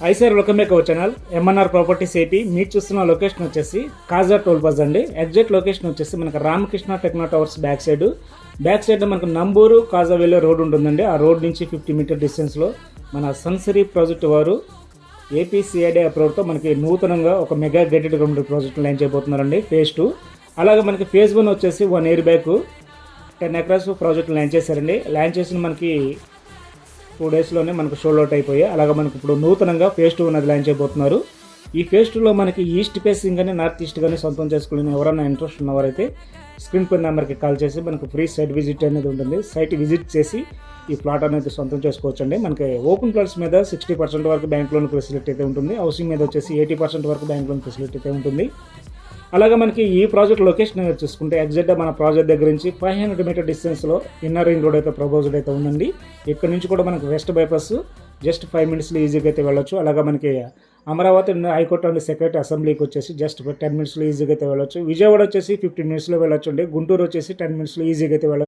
I sir welcome back our channel MNR properties AP. మీరు చూస్తున్న location వచ్చేసి కాజా toll plaza అండి. ఎగ్జాక్ట్ లొకేషన్ వచ్చేసి మనకు Ramakrishna techno towers back side మనకు నంబూరు కాజా వెళ్ళే రోడ్ ఉంటుందండి. ఆ రోడ్ నుంచి 50 మీటర్ డిస్టెన్స్లో మన సన్సిరీ ప్రాజెక్ట్ వారు ఏపీసీఐడి అప్రూవ్డ్తో మనకి నూతనంగా ఒక mega gated community project launch అయిపోతున్నారండి. ఫేజ్ 2. అలాగే మనకి ఫేజ్ 1 వచ్చేసి 1 year back 10 acres project launch చేశారండి. లాంచ్ చేసిన మనకి 2 డేస్లోనే మనకు షోల్డ్ అవుట్ అయిపోయాయి. అలాగే మనకు ఇప్పుడు నూతనంగా ఫేజ్ 2 అనేది లాంచ్ అయిపోతున్నారు. ఈ ఫేజ్ 2లో మనకి ఈస్ట్ ఫేసింగ్ కానీ నార్త్ ఈస్ట్ కానీ సొంతం చేసుకోవాలని ఎవరైనా ఇంట్రెస్ట్ ఉన్నవారైతే స్క్రీన్ పై నెంబర్కి కాల్ చేసి మనకు ఫ్రీ సైట్ విజిట్ అనేది ఉంటుంది. సైట్ విజిట్ చేసి ఈ ప్లాట్ అనేది సొంతం చేసుకోవచ్చండి. మనకి ఓపెన్ ప్లాట్స్ మీద 60% వరకు బ్యాంక్ లోన్ ఫెసిలిటీ అయితే ఉంటుంది. హౌసింగ్ మీద వచ్చేసి 80% వరకు బ్యాంక్ లోన్ ఫెసిలిటీ అయితే ఉంటుంది. అలాగే మనకి ఈ ప్రాజెక్ట్ లొకేషన్ చూసుకుంటే ఎగ్జాక్ట్గా మన ప్రాజెక్ట్ దగ్గర నుంచి 500 మీటర్ డిస్టెన్స్లో ఇన్నర్ రింగ్ రోడ్ అయితే ప్రపోజ్డ్ అయితే ఉందండి. ఇక్కడ నుంచి కూడా మనకి వెస్ట్ బైపాస్ జస్ట్ 5 మినిట్స్లో ఈజీగా అయితే వెళ్ళొచ్చు. అలాగే మనకి అమరావతి హైకోర్టు అండ్ సెక్రటరీ అసెంబ్లీకి వచ్చేసి జస్ట్ 10 మినిట్స్లో ఈజీగా అయితే వెళ్ళొచ్చు. విజయవాడ వచ్చేసి 15 మినిట్స్లో వెళ్ళొచ్చు అండి. గుంటూరు వచ్చేసి 10 మినిట్స్లో ఈజీగా అయితే వెళ్ళొచ్చు.